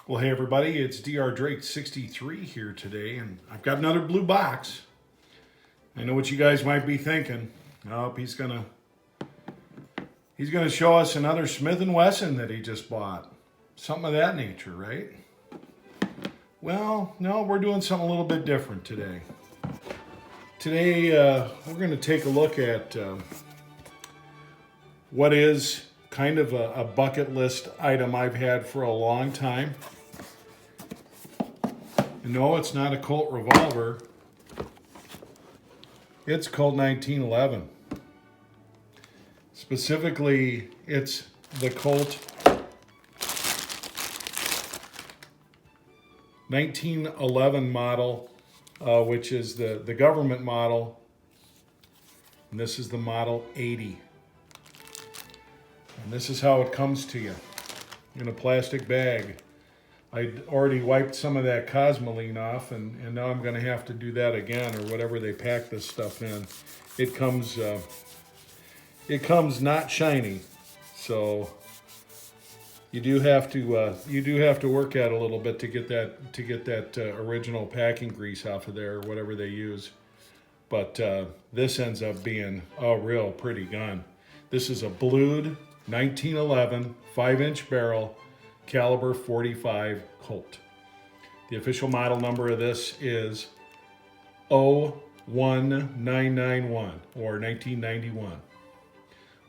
Well, hey everybody, it's Dr. Drake 63 here today, and I've got another blue box. I know what you guys might be thinking. Oh, he's gonna show us another Smith & Wesson that he just bought. Something of that nature, right? Well, no, we're doing something a little bit different today. Today, we're going to take a look at what is kind of a bucket list item I've had for a long time. No, it's not a Colt revolver. It's Colt 1911. Specifically, it's the Colt 1911 model, which is the government model. And this is the Model 80. And this is how it comes to you in a plastic bag. I'd already wiped some of that Cosmoline off, and now I'm going to have to do that again, or whatever they pack this stuff in. It comes not shiny, so you do have to work at it a little bit to get that original packing grease off of there, or whatever they use. But this ends up being a real pretty gun. This is a blued 1911 5-inch barrel, caliber 45 Colt. The official model number of this is 01991, or 1991.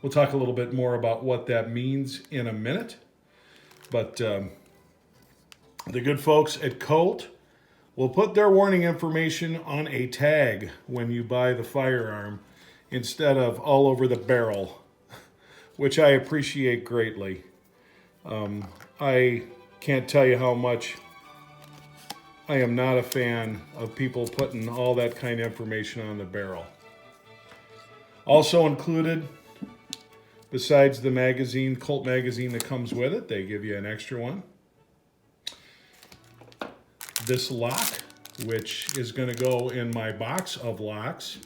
We'll talk a little bit more about what that means in a minute. But the good folks at Colt will put their warning information on a tag when you buy the firearm instead of all over the barrel, which I appreciate greatly. I can't tell you how much I am not a fan of people putting all that kind of information on the barrel. Also included, besides the magazine, Colt magazine that comes with it, they give you an extra one. This lock, which is going to go in my box of locks.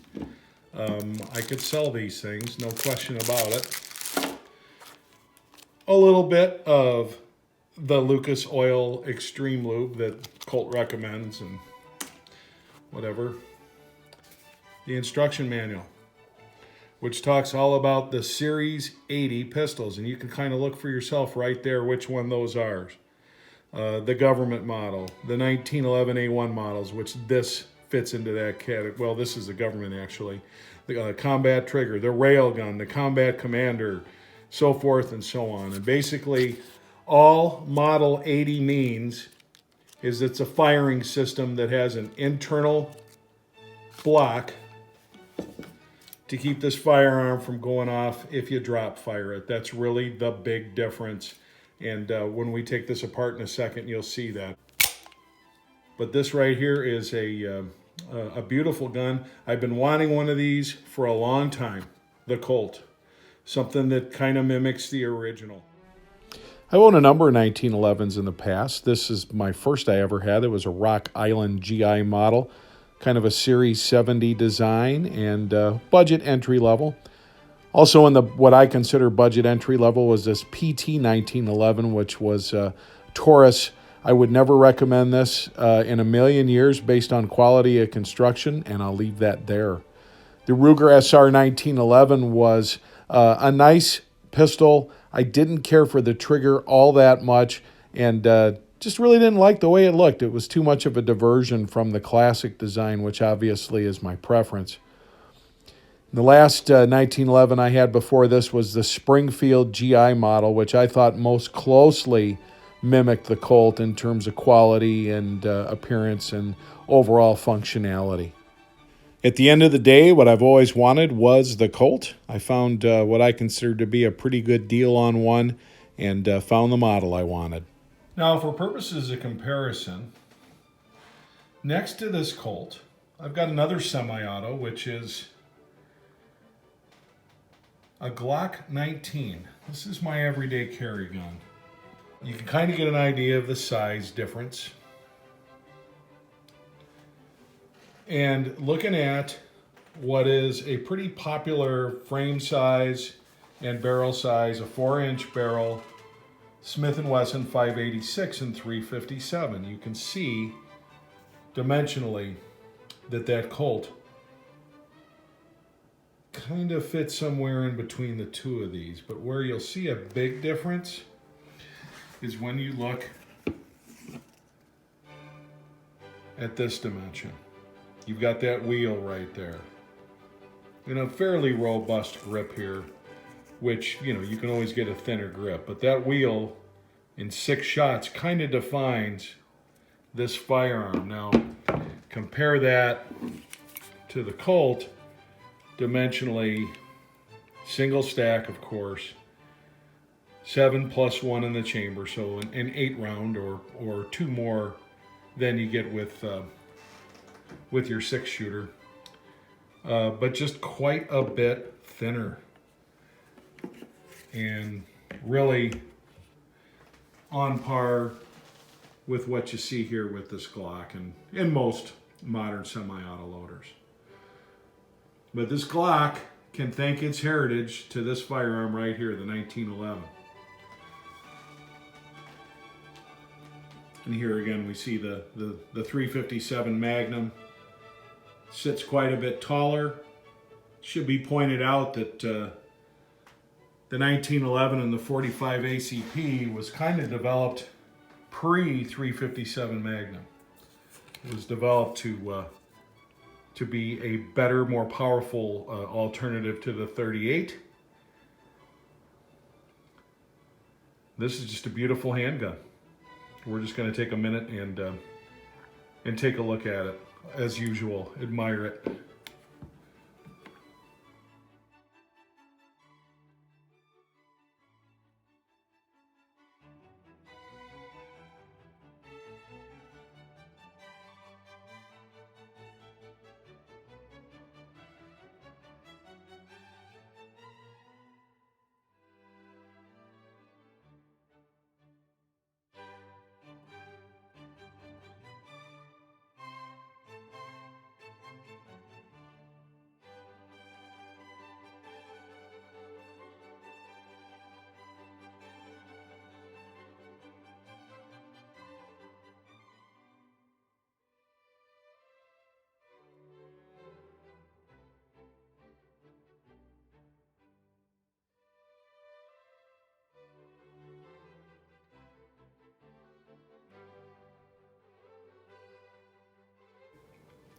I could sell these things, no question about it. A little bit of the Lucas Oil Extreme Lube that Colt recommends, and whatever. The instruction manual, which talks all about the Series 80 pistols, and you can kind of look for yourself right there which one those are. The government model, the 1911 A1 models, which this fits into that category. Well, this is the government actually. The combat trigger, the railgun, the combat commander, so forth and so on. And basically, all Model 80 means is it's a firing system that has an internal block to keep this firearm from going off if you drop fire it. That's really the big difference. And when we take this apart in a second, you'll see that. But this right here is a beautiful gun. I've been wanting one of these for a long time, the Colt. Something that kind of mimics the original. I owned a number of 1911s in the past. This is my first I ever had. It was a Rock Island GI model, kind of a Series 70 design, and budget entry level. Also in the what I consider budget entry level was this PT 1911, which was Taurus. I would never recommend this in a million years based on quality of construction, and I'll leave that there. The Ruger SR 1911 was a nice pistol. I didn't care for the trigger all that much, and just really didn't like the way it looked. It was too much of a diversion from the classic design, which obviously is my preference. The last 1911 I had before this was the Springfield GI model, which I thought most closely mimicked the Colt in terms of quality and appearance and overall functionality. At the end of the day, what I've always wanted was the Colt. I found what I considered to be a pretty good deal on one, and found the model I wanted. Now, for purposes of comparison, next to this Colt, I've got another semi-auto, which is a Glock 19. This is my everyday carry gun. You can kind of get an idea of the size difference. And looking at what is a pretty popular frame size and barrel size, a 4-inch barrel, Smith & Wesson 586 and 357. You can see dimensionally that Colt kind of fits somewhere in between the two of these. But where you'll see a big difference is when you look at this dimension. You've got that wheel right there. And a fairly robust grip here, which, you know, you can always get a thinner grip. But that wheel in 6 shots kind of defines this firearm. Now, compare that to the Colt, dimensionally, single stack, of course, 7 plus 1 in the chamber, so an 8 round or 2 more than you get with your 6 shooter, but just quite a bit thinner and really on par with what you see here with this Glock and in most modern semi-auto loaders. But this Glock can thank its heritage to this firearm right here, the 1911. And here again we see the 357 Magnum sits quite a bit taller. Should be pointed out that the 1911 and the 45 ACP was kind of developed pre-357 Magnum. It was developed to be a better, more powerful alternative to the 38. This is just a beautiful handgun. We're just going to take a minute and take a look at it. As usual, admire it.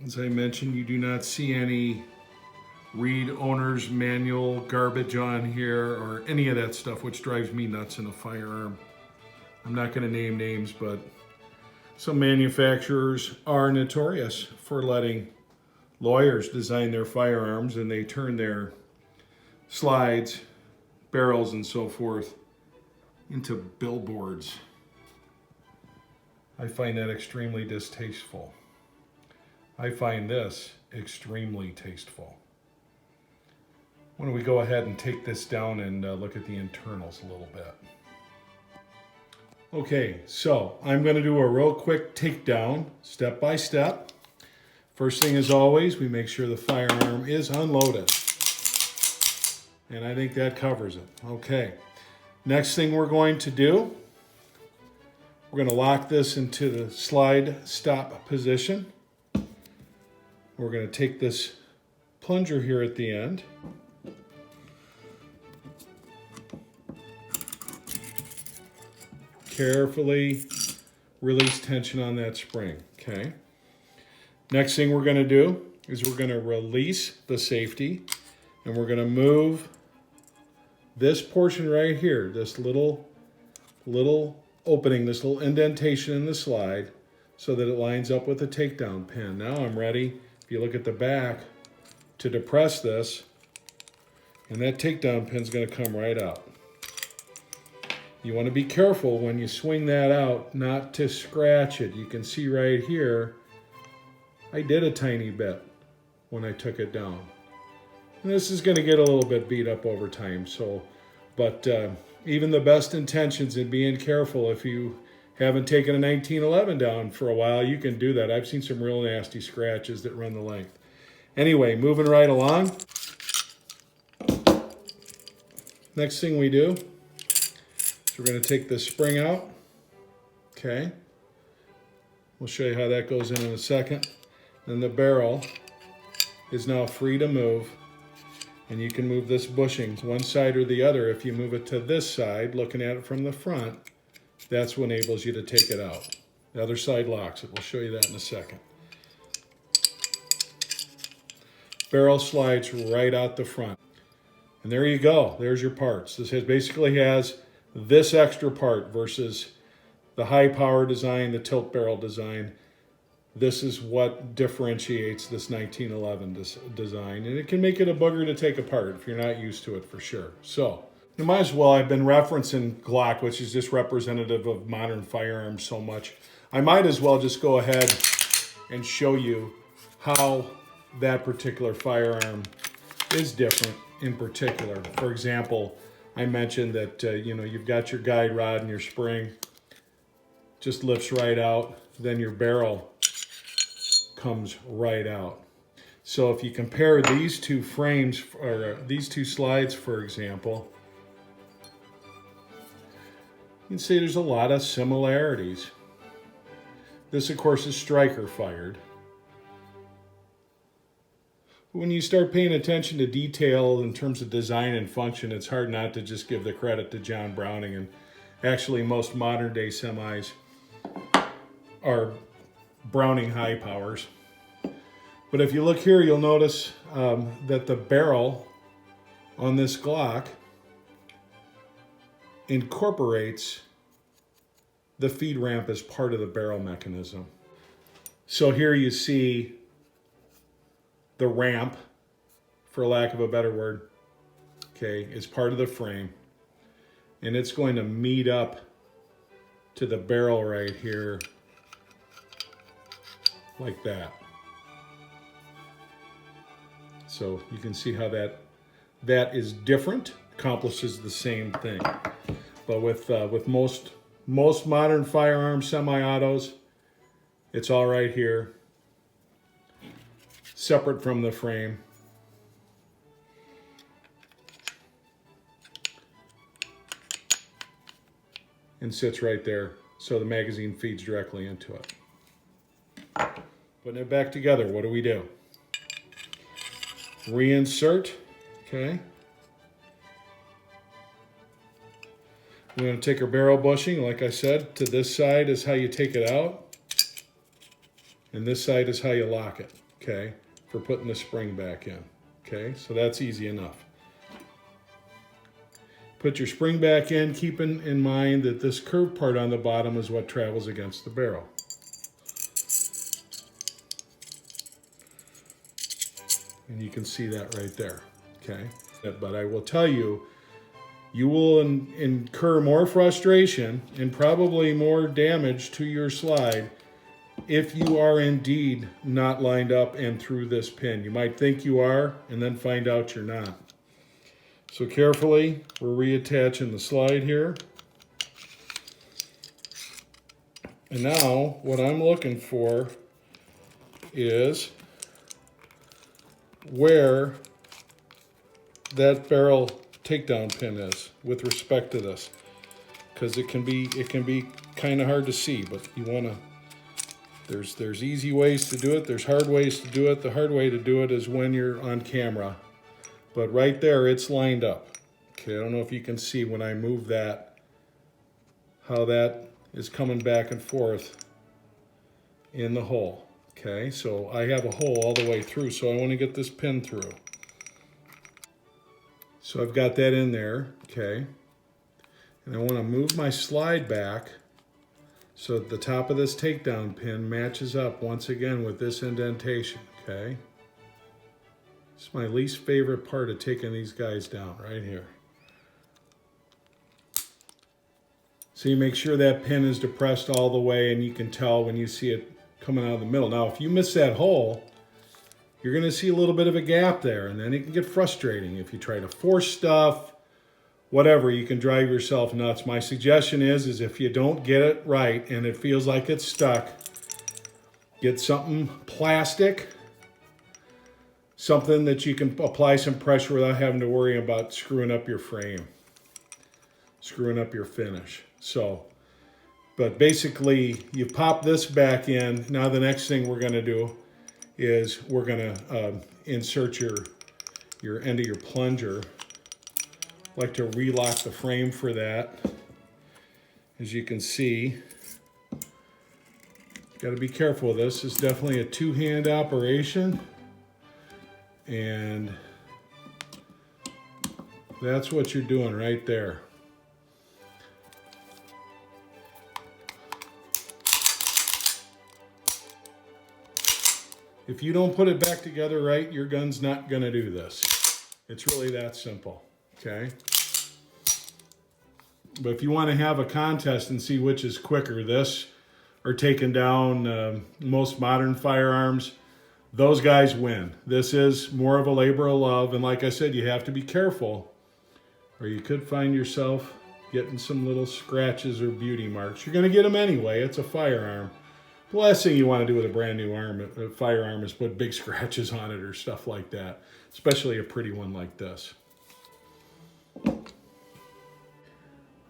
As I mentioned, you do not see any read owner's manual garbage on here or any of that stuff, which drives me nuts in a firearm. I'm not going to name names, but some manufacturers are notorious for letting lawyers design their firearms, and they turn their slides, barrels, and so forth into billboards. I find that extremely distasteful. I find this extremely tasteful. Why don't we go ahead and take this down and look at the internals a little bit. Okay, so I'm going to do a real quick takedown, step by step. First thing, as always, we make sure the firearm is unloaded. And I think that covers it. Okay, next thing we're going to do, we're going to lock this into the slide stop position. We're going to take this plunger here at the end. Carefully release tension on that spring, okay? Next thing we're going to do is we're going to release the safety, and we're going to move this portion right here, this little opening, this little indentation in the slide, so that it lines up with the takedown pin. Now I'm ready, if you look at the back, to depress this, and that takedown pin's going to come right out. You want to be careful when you swing that out not to scratch it. You can see right here, I did a tiny bit when I took it down. And this is going to get a little bit beat up over time, but even the best intentions in being careful, if you haven't taken a 1911 down for a while, you can do that. I've seen some real nasty scratches that run the length. Anyway, moving right along. Next thing we do is So we're going to take this spring out. Okay. We'll show you how that goes in a second. Then the barrel is now free to move. And you can move this bushing one side or the other. If you move it to this side, looking at it from the front, that's what enables you to take it out. The other side locks it. We'll show you that in a second. Barrel slides right out the front. And there you go. There's your parts. This basically has this extra part versus the high power design, the tilt barrel design. This is what differentiates this 1911 design. And it can make it a booger to take apart if you're not used to it, for sure. So, you might as well, I've been referencing Glock, which is just representative of modern firearms so much. I might as well just go ahead and show you how that particular firearm is different in particular. For example, I mentioned that you've got your guide rod and your spring just lifts right out, then your barrel comes right out. So if you compare these two frames, or these two slides, for example, you can see there's a lot of similarities. This, of course, is striker fired. When you start paying attention to detail in terms of design and function, it's hard not to just give the credit to John Browning. And actually, most modern day semis are Browning high powers. But if you look here, you'll notice that the barrel on this Glock incorporates the feed ramp as part of the barrel mechanism. So here you see the ramp, for lack of a better word, okay, is part of the frame. And it's going to meet up to the barrel right here like that. So you can see how that is different, accomplishes the same thing. But with most modern firearms, semi-autos, it's all right here, separate from the frame. And sits right there, so the magazine feeds directly into it. Putting it back together, what do we do? Reinsert, okay. We're going to take our barrel bushing, like I said, to this side is how you take it out. And this side is how you lock it, okay, for putting the spring back in. Okay, so that's easy enough. Put your spring back in, keeping in mind that this curved part on the bottom is what travels against the barrel. And you can see that right there, okay? But I will tell you, you will incur more frustration and probably more damage to your slide if you are indeed not lined up and through this pin. You might think you are and then find out you're not. So carefully, we're reattaching the slide here. And now what I'm looking for is where that barrel takedown pin is with respect to this, because it can be kind of hard to see, but you want to, there's easy ways to do it, there's hard ways to do it. The hard way to do it is when you're on camera, but right there it's lined up. Okay, I don't know if you can see when I move that, how that is coming back and forth in the hole. Okay, so I have a hole all the way through, so I want to get this pin through. So I've got that in there, okay. And I want to move my slide back so that the top of this takedown pin matches up once again with this indentation, okay. It's my least favorite part of taking these guys down, right here. So you make sure that pin is depressed all the way, and you can tell when you see it coming out of the middle. Now, if you miss that hole, you're going to see a little bit of a gap there, and then it can get frustrating. If you try to force stuff, whatever, you can drive yourself nuts. My suggestion is if you don't get it right and it feels like it's stuck, get something plastic, something that you can apply some pressure without having to worry about screwing up your frame. screwing up your finish. So, but basically you pop this back in. Now the next thing we're gonna do is we're gonna insert your end of your plunger. Like to relock the frame for that. As you can see, got to be careful with this. It's definitely a two-hand operation, and that's what you're doing right there. If you don't put it back together right, your gun's not going to do this. It's really that simple, okay? But if you want to have a contest and see which is quicker, this or taking down most modern firearms, those guys win. This is more of a labor of love, and like I said, you have to be careful, or you could find yourself getting some little scratches or beauty marks. You're going to get them anyway. It's a firearm. The last thing you want to do with a brand new firearm is put big scratches on it or stuff like that, especially a pretty one like this.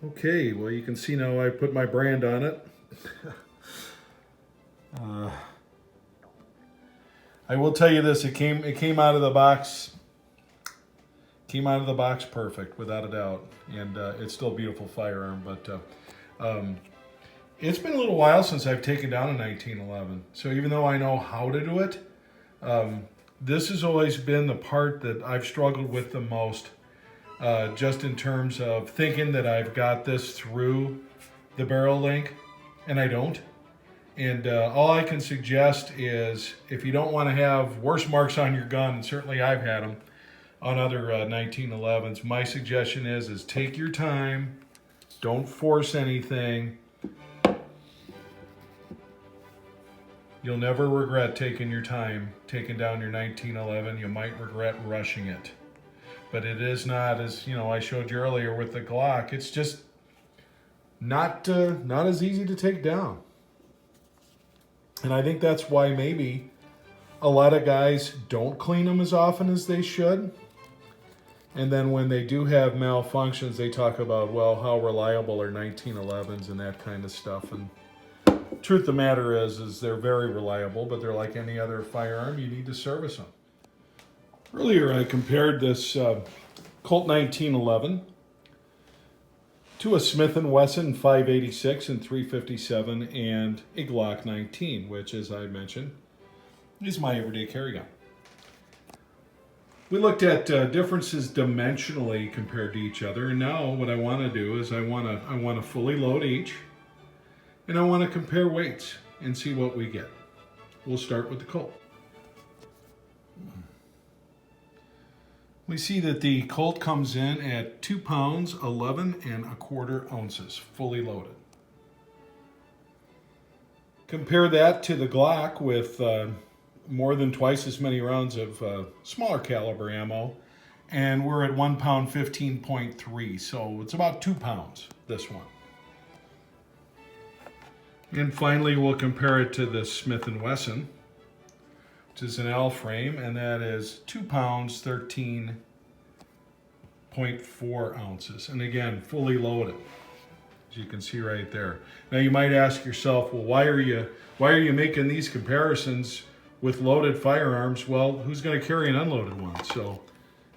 Okay, well, you can see now I put my brand on it. I will tell you this: it came out of the box. Came out of the box perfect, without a doubt, and it's still a beautiful firearm. But it's been a little while since I've taken down a 1911. So even though I know how to do it, this has always been the part that I've struggled with the most. Just in terms of thinking that I've got this through the barrel link, and I don't. And all I can suggest is, if you don't want to have worse marks on your gun, and certainly I've had them on other 1911s, my suggestion is take your time, don't force anything. You'll never regret taking your time, taking down your 1911. You might regret rushing it. But it is not, as you know, I showed you earlier with the Glock, it's just not as easy to take down. And I think that's why maybe a lot of guys don't clean them as often as they should. And then when they do have malfunctions, they talk about, well, how reliable are 1911s and that kind of stuff. And truth of the matter is they're very reliable, but they're like any other firearm. You need to service them. Earlier, I compared this Colt 1911 to a Smith & Wesson 586 and 357 and a Glock 19, which, as I mentioned, is my everyday carry gun. We looked at differences dimensionally compared to each other, and now what I want to do is I want to fully load each, and I want to compare weights and see what we get. We'll start with the Colt. We see that the Colt comes in at 2 pounds, 11 1/4 ounces, fully loaded. Compare that to the Glock with more than twice as many rounds of smaller caliber ammo, and we're at 1 pound, 15.3, so it's about 2 pounds, this one. And finally, we'll compare it to the Smith & Wesson, which is an L frame, and that is 2 pounds, 13.4 ounces. And again, fully loaded, as you can see right there. Now you might ask yourself, well, why are you making these comparisons with loaded firearms? Well, who's going to carry an unloaded one? So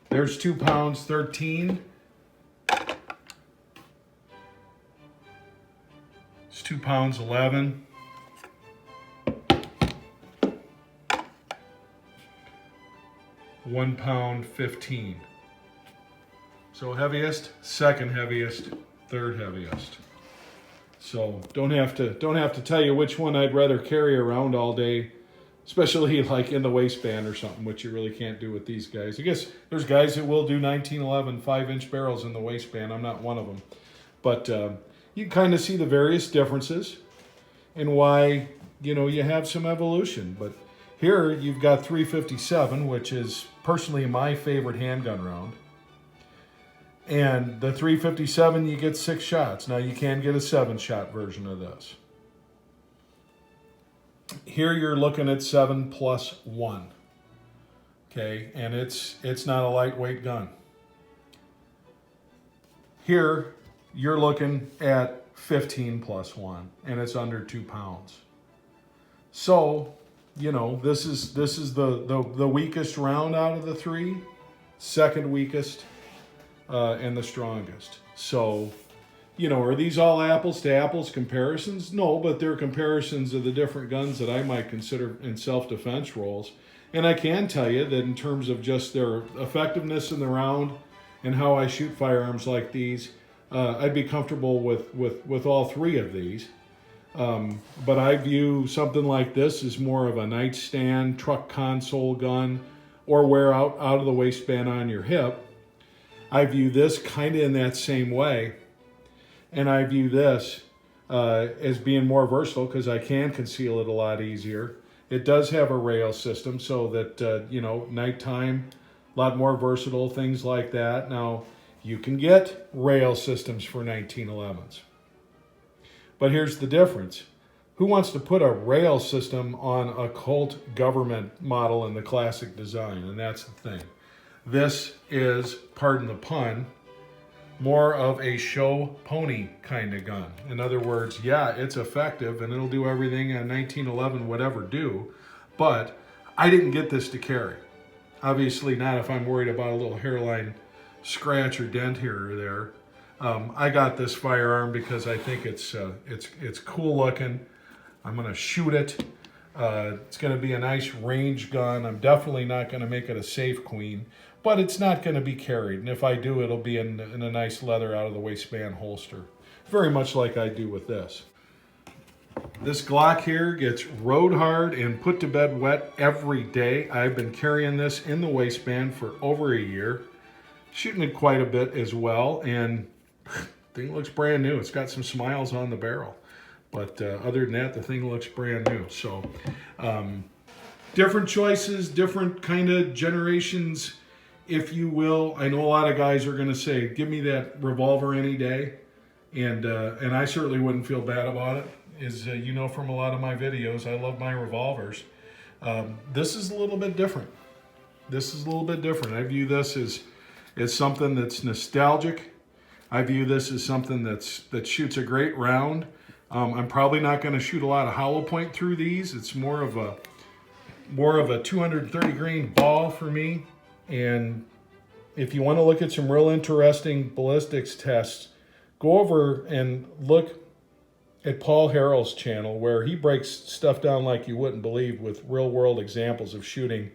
there's 2 pounds, 13. It's 2 pounds, 11. £1 pound, 15. So heaviest, second heaviest, third heaviest. So don't have to tell you which one I'd rather carry around all day, especially like in the waistband or something, which you really can't do with these guys. I guess there's guys that will do 1911 5-inch barrels in the waistband. I'm not one of them. But you kind of see the various differences and why, you know, you have some evolution. But here you've got 357, which is personally my favorite handgun round. And the 357, you get 6 shots. Now you can get a 7-shot version of this. Here you're looking at 7+1. Okay, and it's not a lightweight gun. Here you're looking at 15 plus 1, and it's under 2 pounds. So, you know, this is the weakest round out of the three, second weakest, and the strongest. So, you know, are these all apples to apples comparisons? No, but they're comparisons of the different guns that I might consider in self-defense roles. And I can tell you that in terms of just their effectiveness in the round and how I shoot firearms like these, I'd be comfortable with all three of these. But I view something like this as more of a nightstand, truck console gun, or wear out of the waistband on your hip. I view this kind of in that same way. And I view this as being more versatile because I can conceal it a lot easier. It does have a rail system so that, you know, nighttime, a lot more versatile, things like that. Now, you can get rail systems for 1911s. But here's the difference. Who wants to put a rail system on a Colt government model in the classic design? And that's the thing. This is, pardon the pun, more of a show pony kind of gun. In other words, yeah, it's effective and it'll do everything a 1911 would ever do, but I didn't get this to carry. Obviously not if I'm worried about a little hairline scratch or dent here or there. I got this firearm because I think it's cool looking. I'm gonna shoot it. It's gonna be a nice range gun. I'm definitely not gonna make it a safe queen, but it's not gonna be carried. And if I do, it'll be in a nice leather out of the waistband holster. Very much like I do with this. This Glock here gets rode hard and put to bed wet every day. I've been carrying this in the waistband for over a year, shooting it quite a bit as well, and thing looks brand new. It's got some smiles on the barrel. But other than that, the thing looks brand new. So different choices, different kind of generations, if you will. I know a lot of guys are going to say, give me that revolver any day. And I certainly wouldn't feel bad about it. As you know from a lot of my videos, I love my revolvers. This is a little bit different. This is a little bit different. I view this as something that's nostalgic. I view this as something that shoots a great round. I'm probably not going to shoot a lot of hollow point through these. It's more of a 230 grain ball for me. And if you want to look at some real interesting ballistics tests, go over and look at Paul Harrell's channel where he breaks stuff down like you wouldn't believe with real world examples of shooting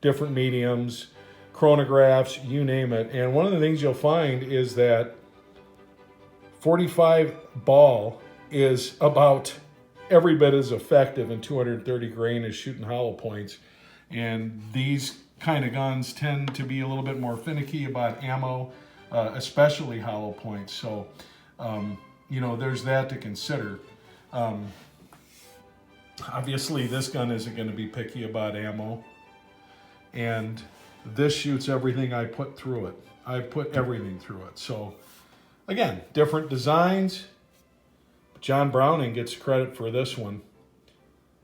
different mediums, chronographs, you name it. And one of the things you'll find is that 45 ball is about every bit as effective in 230 grain as shooting hollow points. And these kind of guns tend to be a little bit more finicky about ammo, especially hollow points. So, you know, there's that to consider. Obviously, this gun isn't going to be picky about ammo. And this shoots everything I put through it. I put everything through it. So, again, different designs. John Browning gets credit for this one.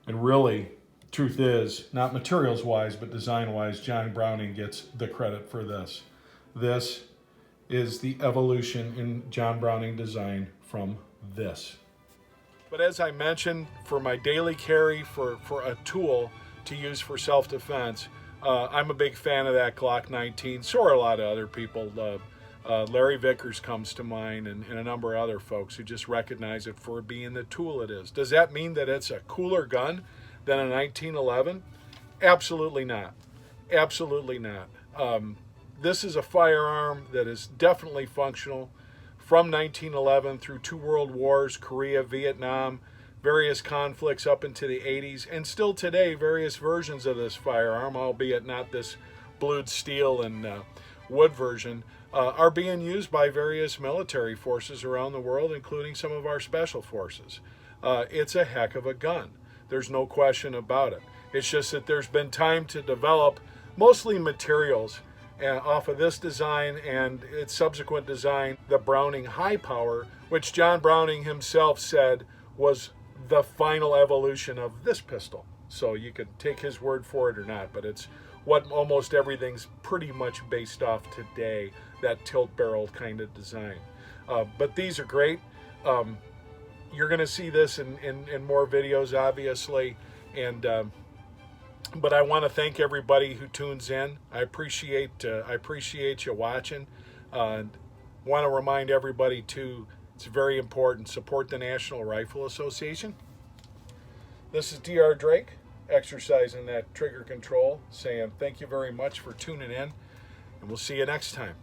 And really, truth is, not materials-wise, but design-wise, John Browning gets the credit for this. This is the evolution in John Browning design from this. But as I mentioned, for my daily carry, for a tool to use for self-defense, I'm a big fan of that Glock 19. So are a lot of other people. Larry Vickers comes to mind, and a number of other folks who just recognize it for being the tool it is. Does that mean that it's a cooler gun than a 1911? Absolutely not. Absolutely not. This is a firearm that is definitely functional from 1911 through 2 world wars, Korea, Vietnam, various conflicts up into the 80s, and still today, various versions of this firearm, albeit not this blued steel and wood version, are being used by various military forces around the world, including some of our special forces. It's a heck of a gun. There's no question about it. It's just that there's been time to develop mostly materials off of this design and its subsequent design, the Browning High Power, which John Browning himself said was the final evolution of this pistol. So you could take his word for it or not, but it's what almost everything's pretty much based off today, that tilt barrel kind of design. But these are great. You're going to see this in more videos, obviously. And but I want to thank everybody who tunes in. I appreciate you watching. Want to remind everybody too, it's very important, support the National Rifle Association. This is Dr. Drake, exercising that trigger control, saying thank you very much for tuning in, and we'll see you next time.